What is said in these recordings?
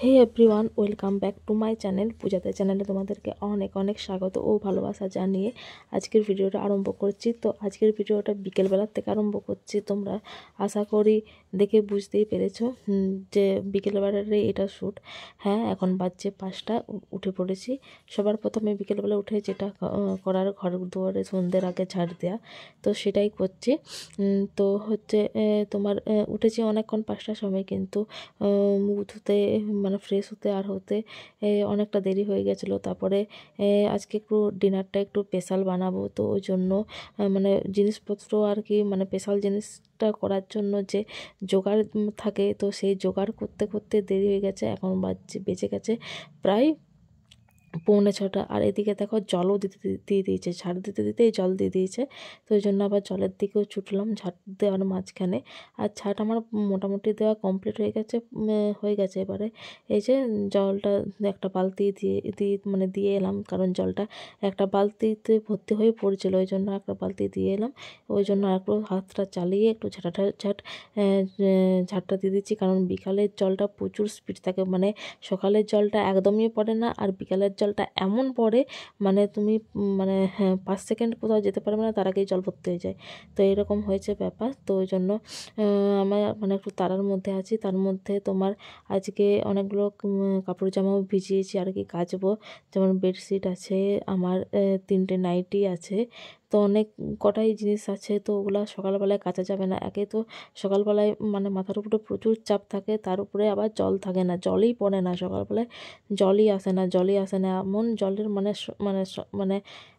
Hey everyone, welcome back to my channel. পূজাতে চ্যানেলে তোমাদেরকে অনেক অনেক স্বাগত ও ভালোবাসা জানিয়ে আজকের ভিডিওটা আরম্ভ করছি। তো আজকের ভিডিওটা বিকেলবেলার থেকে আরম্ভ করছি। তোমরা আশা করি দেখে বুঝতেই পেরেছো যে বিকেলবেলার এটা শ্যুট। হ্যাঁ, এখন বাজছে 5টা, উঠে পড়েছি। সবার প্রথমে বিকেলবেলা উঠে যেটা করার, ঘর দুয়ারে সন্ধ্যের আগে ঝাড় দেওয়া, তো সেটাই করছি। তো হচ্ছে তোমার উঠেছি অনেকক্ষণ 5টার সময়, কিন্তু মুখ ধুতে মানে ফ্রেশ হতে আর হতে অনেকটা দেরি হয়ে গেছিলো। তারপরে আজকে একটু ডিনারটা একটু স্পেশাল বানাবো, তো ওই জন্য মানে জিনিসপত্র আর কি, মানে স্পেশাল জিনিসটা করার জন্য যে জোগাড় থাকে, তো সেই জোগাড় করতে করতে দেরি হয়ে গেছে। এখন বেজে গেছে প্রায় 5:45। আর এদিকে দেখো জলও দিয়ে দিয়েছে, ঝাড় দিতে দিতেই জল দিয়ে দিয়েছে। তো ওই জন্য আবার জলের দিকেও ছুটলাম ঝাড় দেওয়ার মাঝখানে। আর ঝাড় আমার মোটামুটি দেওয়া কমপ্লিট হয়ে গেছে। এবারে এই যে জলটা একটা বালতি দিয়ে এলাম, কারণ জলটা একটা বালতিতে ভর্তি হয়ে পড়েছিল, ওই জন্য একটা বালতি দিয়ে এলাম। ওই জন্য একটু হাতটা চালিয়ে একটু ঝাড়টা দিয়ে দিচ্ছি, কারণ বিকালের জলটা প্রচুর স্পিড থাকে। মানে সকালের জলটা একদমই পড়ে না, আর বিকালের জলটা এমন পড়ে মানে তুমি 5 সেকেন্ড কোথাও যেতে পারবে না, তার আগেই জল ভর্তি হয়ে যায়। তো এরকম হয়েছে ব্যাপার। তো ওই জন্য আমার মানে একটু তাড়ার মধ্যে আছি। তার মধ্যে তোমার আজকে অনেকগুলো কাপড় জামাও ভিজিয়েছি আর কি, কাচবো। যেমন বেডশিট আছে আমার, 3টে নাইটি আছে। তো অনেক কটাই জিনিস আছে, তো ওগুলো সকালবেলায় কাচা যাবে না। একে তো সকালবেলায় মানে মাথার উপরে প্রচুর চাপ থাকে, তার উপরে আবার জল থাকে না, জলই পড়ে না সকালবেলায়, জলই আসে না। এমন জলের মানে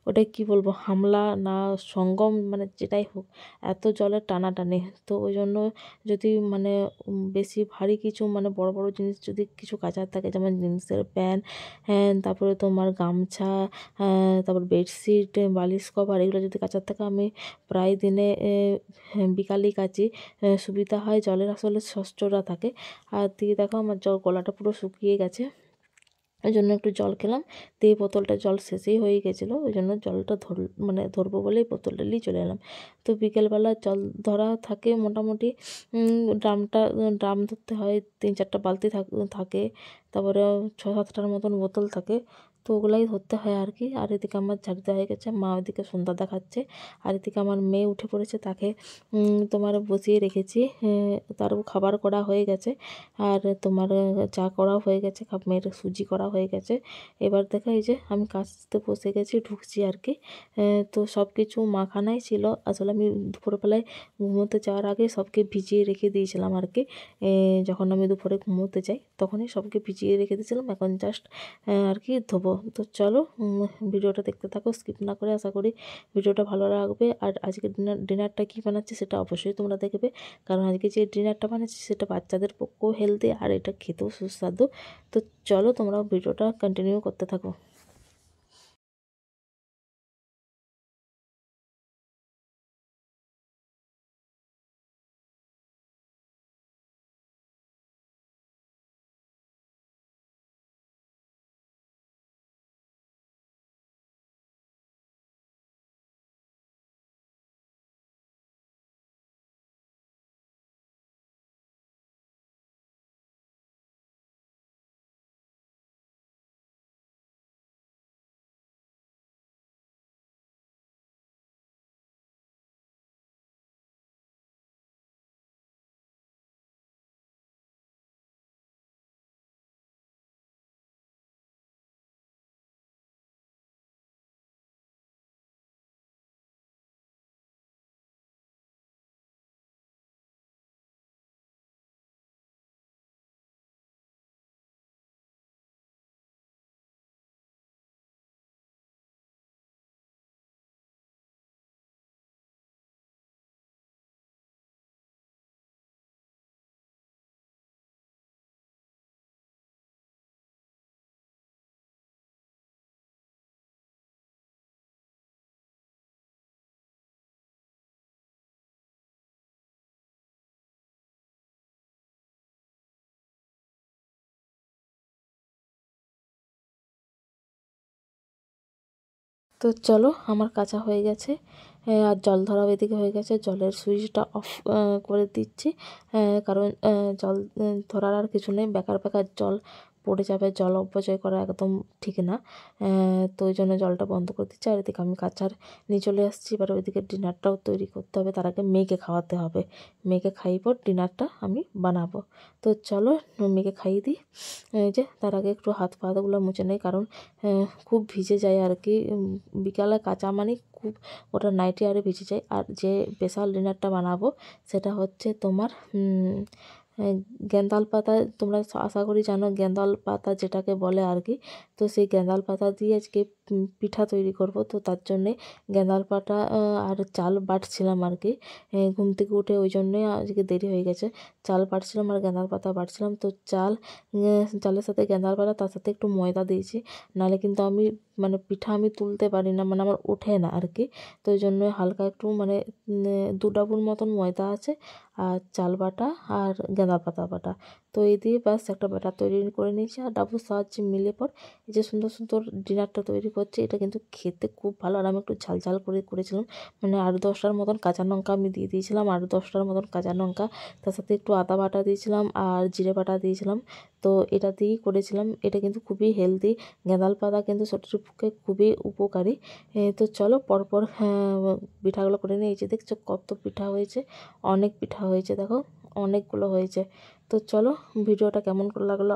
ওটা কি বলবো, হামলা না সঙ্গম, মানে যেটাই হোক, এত জলের টানাটানি। তো ওই জন্য যদি মানে বেশি ভারী কিছু, মানে বড় বড় জিনিস যদি কিছু কাচার থাকে, যেমন জিন্সের প্যান্ট, হ্যাঁ, তারপরে তোমার গামছা, তারপর বেডশিট, বালিশ কভার, এগুলো যদি কাচার থাকে, আমি প্রায় দিনে বিকালেই কাচি। সুবিধা হয়, জলের আসলে স্বচ্ছতা থাকে। আর দিয়ে দেখো আমার গলাটা পুরো শুকিয়ে গেছে, ওই জন্য একটু জল খেলাম। দিয়ে বোতলটা জল শেষেই হয়ে গেছিলো, ওই জন্য জলটা ধরবো বলেই বোতলটা নিয়ে চলে এলাম। তো বিকেলবেলা জল ধরা থাকে মোটামুটি, ড্রাম ধরতে হয়, 3-4টা বালতি থাকে, তারপরে 6-7টার মতন বোতল থাকে। তো ওগুলাই ধরতে হয় আর কি। আর এদিকে আমার ঝাড় দেওয়া হয়ে গেছে, মা ওইদিকে সন্ধ্যা দেখাচ্ছে। আর এদিকে আমার মেয়ে উঠে পড়েছে, তাকে তোমার বসিয়ে রেখেছি। তারও খাবার করা হয়ে গেছে, আর তোমার চা করাও হয়ে গেছে, মেয়ের সুজি করা হয়ে গেছে। এবার দেখা এই যে আমি কাচতে বসে গেছি, ঢুকছি আর কি। তো সব কিছু মাখানাই ছিল। আসলে আমি দুপুরবেলায় ঘুমোতে যাওয়ার আগে সবকে ভিজিয়ে রেখে দিয়েছিলাম আর কি। যখন আমি দুপুরে ঘুমোতে যাই তখনই সবকে ভিজিয়ে রেখে দিয়েছিলাম, এখন জাস্ট আর কি ধোবো। তো চলো ভিডিওটা দেখতে থাকো স্কিপ না করে। আশা করি ভিডিওটা ভালো লাগবে। আর আজকে ডিনারটা কী বানাচ্ছি সেটা অবশ্যই তোমরা দেখবে, কারণ আজকে যে ডিনারটা বানাচ্ছি সেটা বাচ্চাদের পক্ষেও হেলদি, আর এটা খেতেও সুস্বাদু। তো চলো তোমরা ভিডিওটা কন্টিনিউ করতে থাকো। তো চলো আমার কাঁচা হয়ে গেছে, আর জল ধরাও এদিকে হয়ে গেছে। জলের সুইচটা অফ করে দিচ্ছি, কারণ জল ধরার আর কিছু নেই, বেকার বেকার জল পড়ে যাবে। জল অপচয় করা একদম ঠিক না। তো ওই জন্য জলটা বন্ধ করে দিচ্ছি। আর এদিকে আমি কাচার নিয়ে চলে আসছি। এবার ওইদিকে ডিনারটাও তৈরি করতে হবে, তার আগে মেয়েকে খাওয়াতে হবে। মেয়েকে খাইয়ে পর ডিনারটা আমি বানাবো। তো চলো মেয়েকে খাইয়ে দিই। এই যে তার আগে একটু হাত পাগুলো মুছে নেই, কারণ খুব ভিজে যায় আর কি। বিকালে কাচা মানে খুব ওটা নাইটি আরে ভিজে যায়। আর যে স্পেশাল ডিনারটা বানাবো সেটা হচ্ছে তোমার গ্যাঁদাল পাতা। তোমরা আশা করি জানো গ্যাঁদাল পাতা যেটাকে বলে আর কি। তো সেই গ্যাঁদাল পাতা দিয়ে আজকে পিঠা তৈরি করব। তো তার জন্যে গ্যাঁদাল পাতা আর চাল বাটছিলাম আর কি। ঘুম থেকে উঠে ওই জন্যে আজকে দেরি হয়ে গেছে। চাল বাটছিলাম আর গ্যাঁদাল পাতা বাটছিলাম। তো চালের সাথে গ্যাঁদাল পাতা, তার সাথে একটু ময়দা দিয়েছি, নাহলে কিন্তু আমি মানে পিঠা আমি তুলতে পারি না, মানে আমার ওঠে না আর কি। তো ওই জন্য হালকা একটু মানে 2 ডাবুর মতন ময়দা আছে, আর চাল বাটা আর গাঁদা পাতা বাটা। তো এই দিয়ে ব্যাস একটা ব্যাটার তৈরি করে নিয়েছি। আর ডাবুর সাহায্যে মিলে পর এই যে সুন্দর সুন্দর ডিনারটা তৈরি করছে। এটা কিন্তু খেতে খুব ভালো। আর আমি একটু ঝাল ঝাল করে করেছিলাম, মানে 8-10টার মতন কাঁচা লঙ্কা আমি দিয়ে দিয়েছিলাম, 8-10টার মতন কাঁচা লঙ্কা, তার সাথে একটু আদা বাটা দিয়েছিলাম আর জিরে বাটা দিয়েছিলাম। তো এটা দিয়েই করেছিলাম। এটা কিন্তু খুবই হেলদি। গ্যাঁদাল পাতা কিন্তু শরীরের পক্ষে খুবই উপকারী। তো চলো পরপর পিঠাগুলো করে নিয়ে এই যে দেখছো কত পিঠা হয়েছে, অনেক পিঠা হয়েছে, দেখো অনেকগুলো হয়েছে। তো চলো ভিডিওটা কেমন করে লাগলো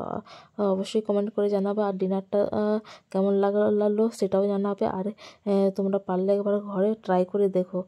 অবশ্যই কমেন্ট করে জানাবে। আর ডিনারটা কেমন লাগলো সেটাও জানাবে। আর তোমরা পারলে একবার ঘরে ট্রাই করে দেখো।